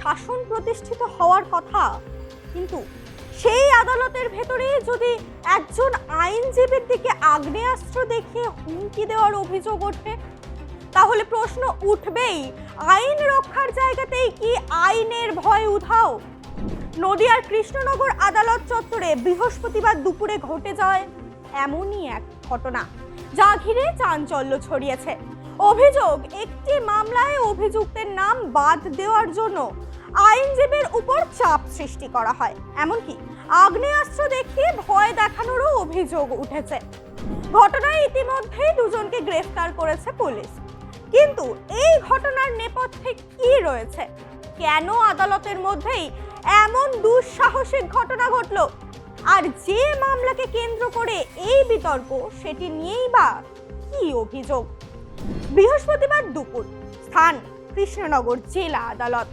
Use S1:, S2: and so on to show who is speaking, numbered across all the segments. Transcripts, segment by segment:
S1: শাসন প্রতিষ্ঠিত হওয়ার কথা, কিন্তু সেই আদালতের ভেতরে যদি একজন আইনজীবীর দিকে আগ্নেয়াস্ত্র দেখিয়ে হুমকি দেওয়ার অভিযোগ ওঠে, তাহলে প্রশ্ন উঠবেই, আইন রক্ষার জায়গাতেই কি আইনের ভয় উধাও? নদিয়ার কৃষ্ণনগর আদালত চত্বরে বৃহস্পতিবার দুপুরে ঘটে যায় এমনই এক ঘটনা, যা ঘিরে চাঞ্চল্য ছড়িয়েছে। অভিযোগ, একটি মামলায় অভিযুক্তের নাম বাদ দেওয়ার জন্য আইনজীবীর উপর চাপ সৃষ্টি করা হয়, এমনকি আগ্নেয়াস্ত্র দেখিয়ে ভয় দেখানোরও অভিযোগ উঠেছে। ঘটনায় ইতিমধ্যেই দুজনকে গ্রেফতার করেছে পুলিশ। কিন্তু এই ঘটনার নেপথ্যে কি রয়েছে? কেন আদালতের মধ্যেই এমন দুঃসাহসিক ঘটনা ঘটল? আর যে মামলাকে কেন্দ্র করে এই বিতর্ক, সেটি নিয়েই বা কি অভিযোগ? বৃহস্পতিবার দুপুর, স্থান কৃষ্ণনগর জেলা আদালত।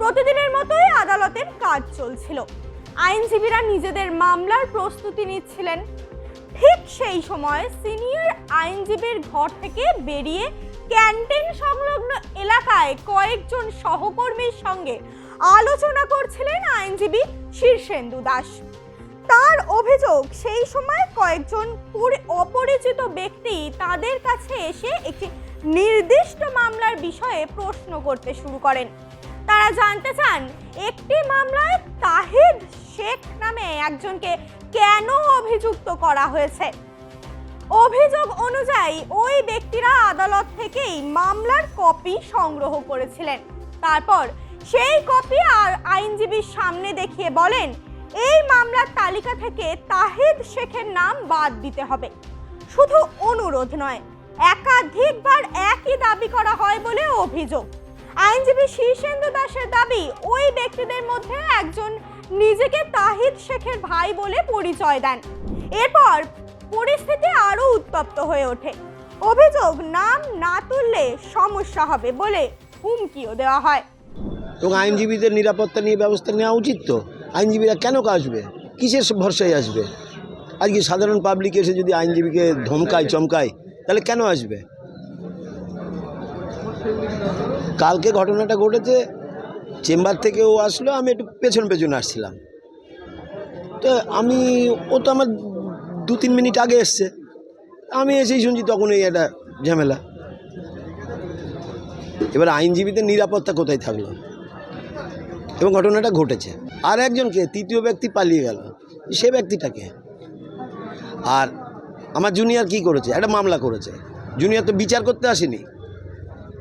S1: প্রতিদিনের মতোই আদালতের কাজ চলছিল। আইনজীবীরা নিজেদের মামলার প্রস্তুতি নিচ্ছিলেন। ঠিক সেই সময় সিনিয়র আইনজীবীর ঘর থেকে বেরিয়ে ক্যান্টিন সংলগ্ন এলাকায় কয়েকজন সহকর্মীর সঙ্গে আলোচনা করছিলেন আইনজীবী শীর্ষেন্দু দাস। তার অভিযোগ, সেই সময় কয়েকজন অপরিচিত ব্যক্তি তাদের কাছে এসে একটি নির্দিষ্ট মামলার বিষয়ে প্রশ্ন করতে শুরু করেন। তারা জানতে চান, একটি মামলায় তাহিদ শেখ নামে একজনকে কেন অভিযুক্ত করা হয়েছে। অভিযোগ অনুযায়ী ওই ব্যক্তিরা আদালত থেকেই মামলার কপি সংগ্রহ করেছিলেন। তারপর সেই কপি আর আইনজীবীর সামনে দেখিয়ে বলেন, এই মামলার তালিকা থেকে তাহিদ শেখের নাম বাদ দিতে হবে। শুধু অনুরোধ নয়, একাধিকবার একই দাবি করা হয় বলে অভিযোগ। আইনজীবী শীর্ষেন্দু দাসের দাবি, ওই ব্যক্তিদের মধ্যে একজন নিজেকে তাহিদ শেখের ভাই বলে পরিচয় দেন। এরপর পরিস্থিতি আরো উত্তপ্ত হয়ে ওঠে। অভিযোগ, নাম না তুললে সমস্যা হবে বলে হুমকিও দেওয়া হয়।
S2: এবং আইনজীবীদের নিরাপত্তা নিয়ে ব্যবস্থা নেওয়া উচিত। তো আইনজীবীরা কেন আসবে, কিসের ভরসায় আসবে? আজকে সাধারণ পাবলিক এসে যদি আইনজীবীকে ধমকায় চমকায়, তাহলে কেন আসবে? কালকে ঘটনাটা ঘটেছে, চেম্বার থেকে ও আসলো, আমি একটু পেছন আসছিলাম। তো ও তো আমার 2-3 মিনিট আগে এসছে, আমি এসেই শুনছি তখন এই একটা ঝামেলা। এবার আইনজীবীদের নিরাপত্তা কোথায় থাকলো? এবং ঘটনাটা ঘটেছে। আর একজনকে, তৃতীয় ব্যক্তি পালিয়ে গেল, সে ব্যক্তিটাকে। আর আমার জুনিয়র কি করেছে? একটা মামলা করেছে। জুনিয়র তো বিচার করতে আসেনি,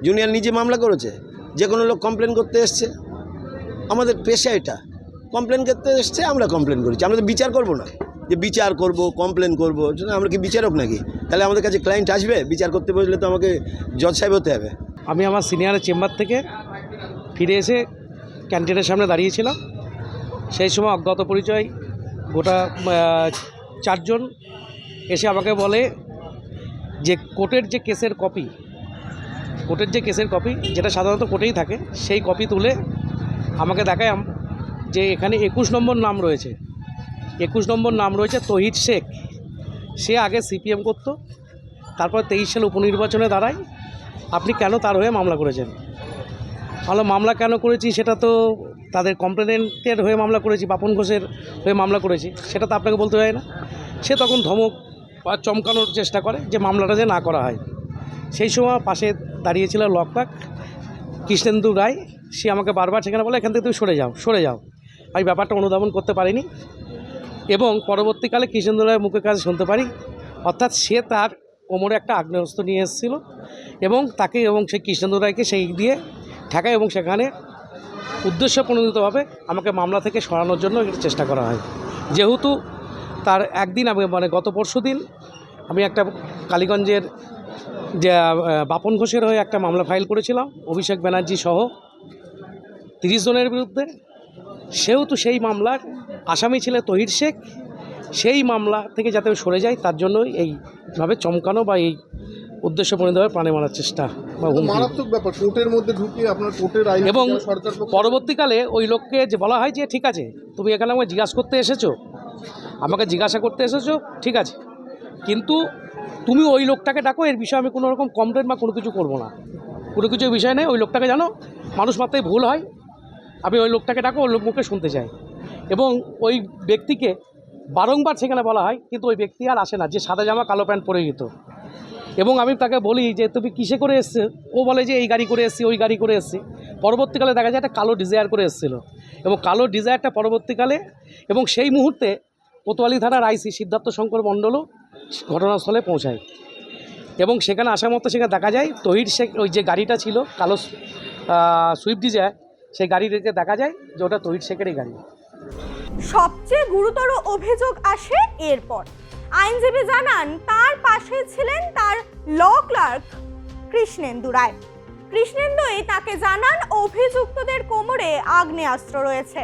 S2: জুনিয়র নিজে মামলা করেছে। যে কোনো লোক কমপ্লেন করতে এসছে, আমাদের পেশা এটা, কমপ্লেন করতে এসছে, আমরা কমপ্লেন করেছি। আমরা তো বিচার করব না, যে বিচার করব, কমপ্লেন করব। আমরা কি বিচারক নাকি? তাহলে আমাদের কাছে ক্লায়েন্ট আসবে? বিচার করতে বসলে তো আমাকে জজ সাহেব হতে হবে।
S3: আমি আমার সিনিয়রের চেম্বার থেকে ফিরে এসে ক্যান্টিনের সামনে দাঁড়িয়েছিলাম। সেই সময় অজ্ঞাত পরিচয় গোটা 4 জন এসে আমাকে বলে যে কোর্টের যে কেসের কপি, যেটা সাধারণত কোর্টেই থাকে, সেই কপি তুলে আমাকে দেখায় যে এখানে 21 নম্বর নাম রয়েছে। 21 নম্বর নাম রয়েছে তহিদ শেখ। সে আগে সিপিএম করতো, তারপর 23 সালে উপনির্বাচনে দাঁড়ায়। আপনি কেন তার হয়ে মামলা করেছেন? ভালো, মামলা কেন করেছি সেটা তো তাদের কমপ্লেনেন্টের হয়ে মামলা করেছি, বাপন ঘোষের হয়ে মামলা করেছি, সেটা তো আপনাকে বলতে হয় না। সে তখন ধমক বা চমকানোর চেষ্টা করে যে মামলাটা যে না করা হয়। সেই সময় পাশে দাঁড়িয়েছিল লকটাক কৃষ্ণেন্দু রায়। সে আমাকে বারবার সেখানে বলে, এখান থেকে তুমি সরে যাও। আমি ব্যাপারটা অনুধাবন করতে পারিনি এবং পরবর্তীকালে কৃষ্ণেন্দু রায়ের মুখের কাছে শুনতে পারি, অর্থাৎ সে তার কোমরে একটা আগ্নেয়াস্ত্র নিয়ে এসেছিল এবং তাকে এবং সেই কৃষ্ণেন্দু রায়কে সেই দিয়ে ঠেকায় এবং সেখানে উদ্দেশ্যপ্রণোদিতভাবে আমাকে মামলা থেকে সরানোর জন্য চেষ্টা করা হয়। যেহেতু তার একদিন গত পরশু দিন আমি একটা কালীগঞ্জের যে বাপন ঘোষের হয়ে একটা মামলা ফাইল করেছিলাম অভিষেক ব্যানার্জি সহ 30 জনের বিরুদ্ধে। সেহেতু সেই মামলার আসামি ছিল তহিদ শেখ। সেই মামলা থেকে যাতে সরে যায়, তার জন্যই এইভাবে চমকানো বা এই উদ্দেশ্যপ্রণোদিতভাবে প্রাণে মারার চেষ্টা বা
S4: মারাত্মক ব্যাপার। কোর্টের মধ্যে ঢুকিয়ে আপনার কোর্টের আইন
S3: এবং পরবর্তীকালে ওই লোককে যে বলা হয় যে ঠিক আছে, তুমি এখানে আমাকে জিজ্ঞাসা করতে এসেছো, ঠিক আছে, কিন্তু তুমি ওই লোকটাকে ডাকো, এর বিষয়ে আমি কোনো রকম কমপ্লেন বা কোনো কিছু করবো না, কোনো কিছু বিষয় নেই। ওই লোকটাকে জানো, মানুষ মাত্রই ভুল হয়, আমি ওই লোকটাকে ডাকো, ওই লোক মুখে শুনতে চাই। এবং ওই ব্যক্তিকে বারংবার সেখানে বলা হয়, কিন্তু ওই ব্যক্তি আর আসে না, যে সাদা জামা কালো প্যান্ট পরে যেত। এবং আমি তাকে বলি যে তুমি কিসে করে এসছে, ও বলে যে এই গাড়ি করে এসছি, ওই গাড়ি করে এসছি। পরবর্তীকালে দেখা যায় একটা কালো ডিজায়ার করে এসেছিলো, এবং কালো ডিজায়ারটা পরবর্তীকালে এবং সেই মুহূর্তে কোতোয়ালি থানার আইসি সিদ্ধার্থ শঙ্কর মণ্ডলও ঘটনাস্থলে পৌঁছায়। এবং সেখানে আসা মতো সেখানে দেখা যায় তহির শেখ, ওই যে গাড়িটা ছিল কালো সুইফট ডিজায়ার, সেই গাড়িটাকে দেখা যায় যে ওটা তহির শেখেরই গাড়ি।
S1: সবচেয়ে গুরুতর অভিযোগ আসে এরপর। আইনজীবী জানান তার পাশে ছিলেন তার ল ক্লার্ক কৃষ্ণেন্দু রায়। কৃষ্ণেন্দুই তাকে জানান অভিযুক্তদের কোমরে আগ্নেয়াস্ত্র রয়েছে।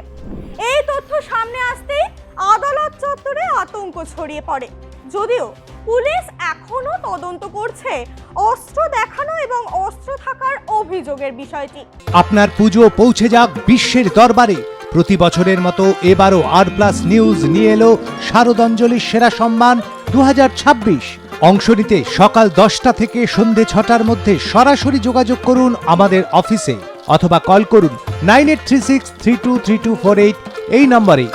S1: এই তথ্য সামনে আসতেই আদালত চত্বরে আতঙ্ক ছড়িয়ে পড়ে। যদিও পুলিশ এখনো তদন্ত করছে অস্ত্র দেখানো এবং অস্ত্র থাকার অভিযোগের বিষয়টি।
S5: আপনার পুজো পৌঁছে যাক বিশ্বের দরবারে। প্রতি বছরের মতো এবারও আর+ নিউজ নিয়ে এলো শারদাঞ্জলির সেরা সম্মান 2026। অংশ নিতে সকাল 10টা থেকে সন্ধে 6টার মধ্যে সরাসরি যোগাযোগ করুন আমাদের অফিসে অথবা কল করুন 9836323248 এই নম্বরে।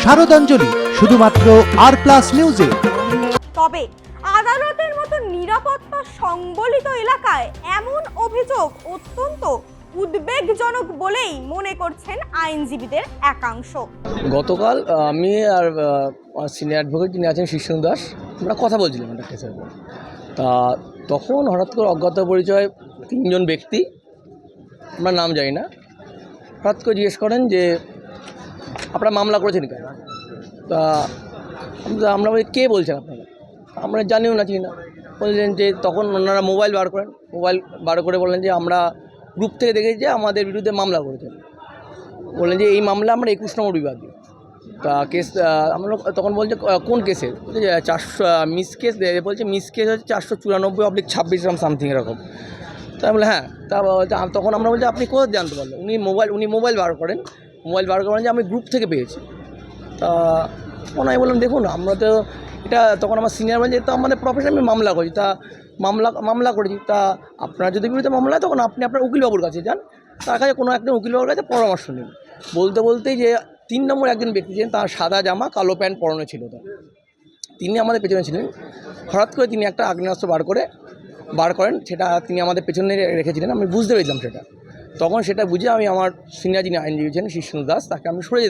S5: শারদাঞ্জলি শুধুমাত্র আর+ নিউজে।
S1: তবে আদালতের মতো নিরাপত্তা সংবলিত এলাকায় এমন অভিযোগ অত্যন্ত উদ্বেগজনক বলেই মনে করছেন আইনজীবীদের একাংশ।
S6: গতকাল আমি আর সিনিয়র অ্যাডভোকেট যিনি আছেন শীর্ষেন্দু দাস, আমরা কথা বলছিলাম একটা কেসের উপর। তা তখন হঠাৎ করে অজ্ঞাত পরিচয় 3 জন ব্যক্তি, আমরা নাম জানি না, হঠাৎ করে জিজ্ঞেস করেন যে আপনারা মামলা করেছেন কেন। তা আমরা বলি কে বলছেন আপনারা, আমরা জানিও না চিনি না। বললেন যে তখন ওনারা মোবাইল বার করেন, মোবাইল বার করে বললেন যে আমরা গ্রুপ থেকে দেখেছি যে আমাদের বিরুদ্ধে মামলা করেছেন। বললেন যে এই মামলা আমরা 21 নম্বর বিভাগে। তা কেস আমরা তখন বলছে কোন কেসে, 400 মিস কেস বলছে, মিস কেস হচ্ছে 494/26 সামথিং এরকম। তা বলে হ্যাঁ। তা তখন আমরা বলছি আপনি কোথায় জানতে পারলেন। উনি মোবাইল বার করেন, মোবাইল বার করেন যে আমি গ্রুপ থেকে পেয়েছি। তা আমি বললাম দেখুন আমরা তো এটা, তখন আমার সিনিয়র বলছে তো আমাদের প্রফেশন আমি মামলা করি, তা মামলা করেছি। তা আপনার যদি বিরুদ্ধে মামলা হয় তখন আপনি আপনার উকিলবাবুর কাছে যান, তার কাছে কোনো একটা উকিলবাবুর কাছে পরামর্শ নিন। বলতেই যে 3 নম্বর একজন ব্যক্তি ছিলেন, তার সাদা জামা কালো প্যান্ট পরানো ছিল, তিনি আমাদের পেছনে ছিলেন। হঠাৎ করে তিনি একটা আগ্নেয়াস্ত্র বার করেন, সেটা তিনি আমাদের পেছনে রেখেছিলেন। আমি বুঝতে পেরেছিলাম সেটা। তখন সেটা বুঝে আমি আমার সিনিয়র যিনি আইনজীবী ছিলেন শীর্ষেন্দু দাস, তাকে আমি সরিয়ে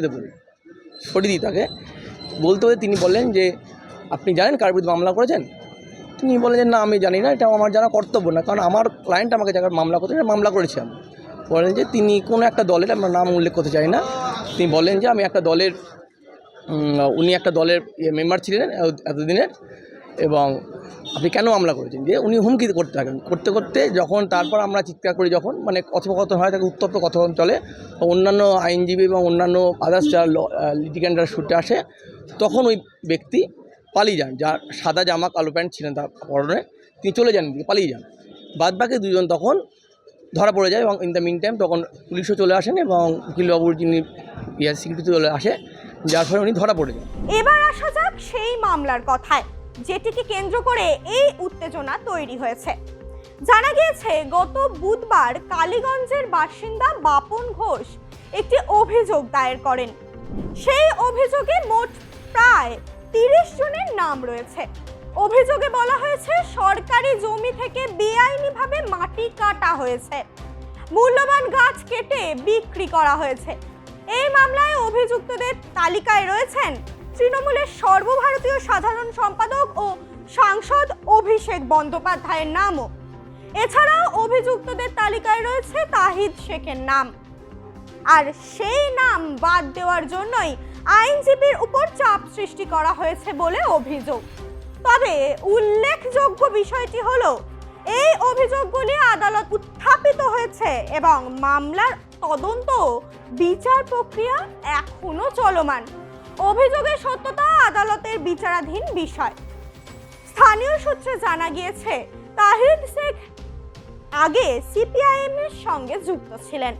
S6: দিই তাকে। বলতে তিনি বললেন যে আপনি জানেন কার বিরুদ্ধে মামলা করেছেন। তিনি বলেন যে না আমি জানি না, এটা আমার জানা কর্তব্য না, কারণ আমার ক্লায়েন্ট আমাকে যারা মামলা করতে মামলা করেছি আমি। বলেন যে তিনি কোনো একটা দলের, আমরা নাম উল্লেখ করতে চাই না, তিনি বলেন যে আমি একটা দলের, উনি একটা দলের মেম্বার ছিলেন এতদিনের, এবং আপনি কেন মামলা করেছেন। দিয়ে উনি হুমকি করতে থাকেন, করতে যখন তারপর আমরা চিৎকার করি, যখন মানে কথোপকথন হয়, তাকে উত্তপ্ত কথোপকথন চলে, অন্যান্য আইনজীবী এবং অন্যান্য আদার্স যারা লিটিগ্যান্টরা ছুটে আসে, তখন ওই ব্যক্তি পালিয়ে যান, যার সাদা জামা কালো প্যান্ট ছিলেন তার পরনে, তিনি চলে যান, পালিয়ে যান। বাদবাকি 2 জন তখন ধরা পড়ে যায়, এবং ইন দ্য মিন টাইম তখন পুলিশও চলে আসেন এবং উকিলবাবুর যিনি সিকিউরিটি চলে আসে, যার ফলে উনি ধরা পড়ে যান।
S1: এবার আসা যাক সেই মামলার কথায়, যেটিকে কেন্দ্র করে এই উত্তেজনা তৈরি হয়েছে। জানা গিয়েছে গত বুধবার কালীগঞ্জের বাসিন্দা বাপন ঘোষ একটি অভিযোগ দায়ের করেন। সেই অভিযোগে মোট প্রায় 30 জনের নাম রয়েছে। অভিযোগে বলা হয়েছে সরকারি জমি থেকে বেআইনিভাবে মাটি কাটা হয়েছে, মূল্যবান গাছ কেটে বিক্রি করা হয়েছে। এই মামলায় অভিযুক্তদের তালিকায় রয়েছেন তৃণমূলের সর্বভারতীয় সাধারণ সম্পাদক ও সাংসদ অভিষেক বন্দ্যোপাধ্যায়ের নামও। এছাড়াও অভিযুক্তদের তালিকায় রয়েছে তাহিদ শেখের নাম। আর সেই নাম বাদ দেওয়ার জন্যই আইনজীবীর উপর চাপ সৃষ্টি করা হয়েছে বলে অভিযোগ। তবে উল্লেখযোগ্য বিষয়টি হলো এই অভিযোগগুলি আদালত উত্থাপিত হয়েছে এবং মামলার তদন্ত বিচার প্রক্রিয়া এখনো চলমান। অভিযোগের সত্যতা আদালতের বিচারাধীন বিষয়। স্থানীয় সূত্রে জানা গিয়েছে তাহিদ শেখ আগে সিপিআইএম এর সঙ্গে যুক্ত ছিলেন।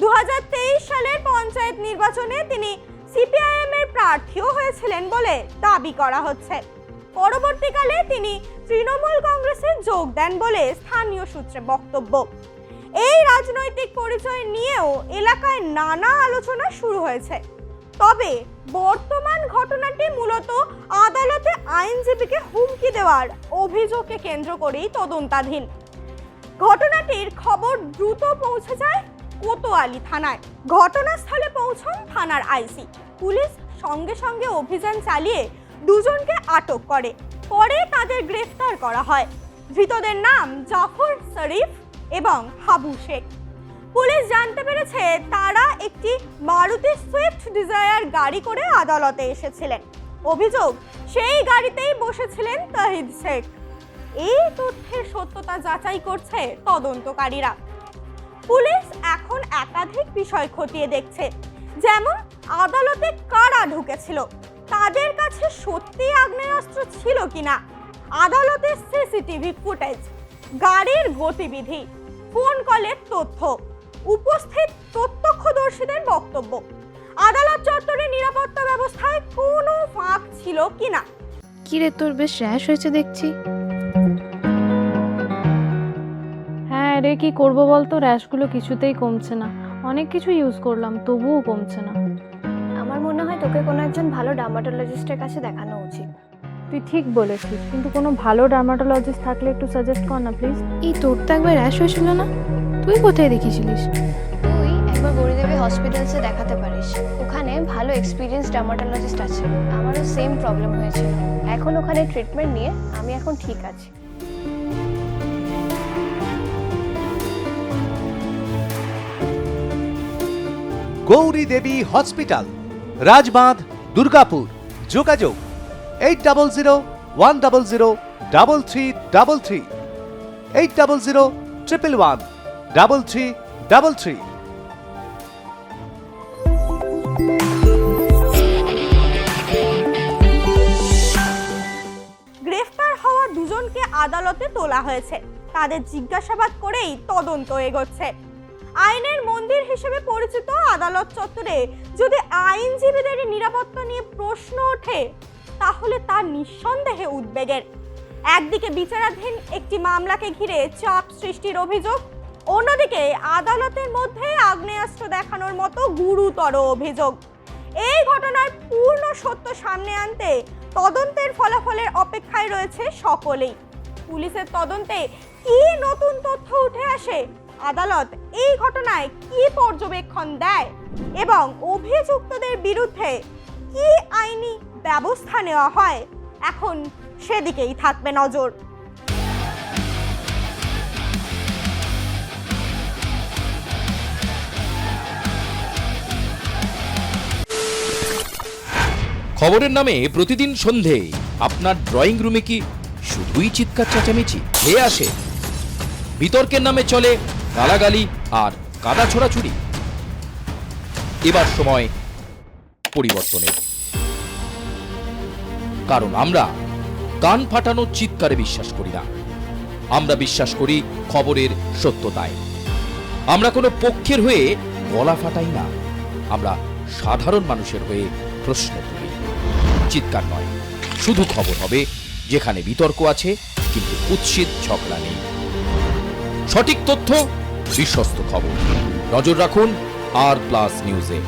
S1: 2023 সালের পঞ্চায়েত নির্বাচনে তিনি সিপিআইএম এর প্রার্থীও হয়েছিলেন বলে দাবি করা হচ্ছে। পরবর্তীকালে তিনি তৃণমূল কংগ্রেসে যোগ দেন বলে স্থানীয় সূত্রে বক্তব্য। এই রাজনৈতিক পরিচয় নিয়েও এলাকায় নানা আলোচনা শুরু হয়েছে। তবে বর্তমান ঘটনাটি মূলত আদালতে আইনজীবীকে হুমকি দেওয়ার অভিযোগকে কেন্দ্র করেই তদন্তাধীন। ঘটনাটির খবর দ্রুত পৌঁছে যায় কোতোয়ালি থানায়। ঘটনাস্থলে পৌঁছন থানার আইসি। পুলিশ সঙ্গে সঙ্গে অভিযান চালিয়ে দুজনকে আটক করে। পরে তাদের গ্রেফতার করা হয়। ধৃতদের নাম জাফর শরীফ এবং হাবু শেখ। পুলিশ জানতে পেরেছে তারা একটি মারুতি সুইফট ডিজায়ার গাড়ি করে আদালতে এসেছিলেন। অভিযোগ, সেই গাড়িতেই বসেছিলেন তহিদ শেখ। এই তথ্যের সত্যতা যাচাই করছে তদন্তকারীরা। পুলিশ এখন একাধিক বিষয় খতিয়ে দেখছে, যেমন আদালতে কারা ঢুকেছিল, তাদের কাছে সত্যি আগ্নেয়াস্ত্র ছিল কিনা, আদালতের সিসিটিভি ফুটেজ, গাড়ির গতিবিধি, ফোন কলের তথ্য, উপস্থিত প্রত্যক্ষদর্শীদের বক্তব্য, আদালত চত্বরে নিরাপত্তা ব্যবস্থায় কোনো ফাঁক ছিল কিনা।
S7: কিরে, তোর বেশ র্যাশ হয়েছে দেখছি।
S8: হ্যাঁ রে, কি করবো বলতো, র্যাশগুলো কিছুতেই কমছে না। অনেক কিছু ইউজ করলাম, তবুও কমছে না।
S7: আমার মনে হয় তোকে কোনো একজন ভালো ডার্মাটোলজিস্টের কাছে দেখানো উচিত।
S8: তুই ঠিক বলেছিস, কিন্তু কোনো ভালো ডার্মাটোলজিস্ট থাকলে একটু সাজেস্ট কর না প্লিজ।
S7: এই তোর তো একবার র্যাশ হয়েছিল না? তুই কোথায় দেখিয়েছিলিস? তুই একবার গৌরীদেবী হসপিটালসে দেখাতে পারিস। ওখানে ভালো এক্সপিরিয়েন্স ডার্মাটোলজিস্ট আছে। আমারও সেম প্রবলেম হয়েছিল। এখন ওখানে ট্রিটমেন্ট নিয়ে আমি এখন ঠিক আছি।
S5: গৌরী দেবী হসপিটাল, রাজবাঁধ, দুর্গাপুর। যোগাযোগ 8001003333, 8001113333।
S1: গ্রেফতার হওয়া দুজনকে আদালতে তোলা হয়েছে। তাদের জিজ্ঞাসাবাদ করেই তদন্ত এগোচ্ছে। আইনের মন্দির হিসেবে পরিচিত আদালত চত্বরে যদি আইনজীবীদের নিরাপত্তা নিয়ে প্রশ্ন ওঠে, তাহলে তা নিঃসন্দেহে উদ্বেগের। একদিকে বিচারাধীন একটি মামলাকে ঘিরে চাপ সৃষ্টির অভিযোগ, অন্যদিকে আদালতের মধ্যে আগ্নেয়াস্ত্র দেখানোর মতো গুরুতর অভিযোগ। এই ঘটনার পূর্ণ সত্য সামনে আনতে তদন্তের ফলাফলের অপেক্ষায় রয়েছে সকলেই। পুলিশের তদন্তে কি নতুন তথ্য উঠে আসে, আদালত এই ঘটনায় কি পর্যবেক্ষণ দেয় এবং অভিযুক্তদের বিরুদ্ধে কি আইনি ব্যবস্থা নেওয়া হয়, এখন সেদিকেই থাকবে নজর।
S9: খবরের নামে প্রতিদিন সন্ধে আপনার ড্রয়িং রুমে কি শুধুই চিৎকার চেঁচামেচি হয়ে আসে? বিতর্কের নামে চলে গালাগালি আর কাদা ছোড়াছুড়ি। এবার সময় পরিবর্তনের, কারণ আমরা কান ফাটানো চিৎকারে বিশ্বাস করি না। আমরা বিশ্বাস করি খবরের সত্যতায়। আমরা কোনো পক্ষের হয়ে গলা ফাটাই না, আমরা সাধারণ মানুষের হয়ে প্রশ্ন তুলি। চিৎকার নয়, শুধু খবর হবে যেখানে বিতর্ক আছে কিন্তু কুৎসিত ঝগড়া নেই। সঠিক তথ্য, বিশ্বস্ত খবর। নজর রাখুন আর প্লাস নিউজে।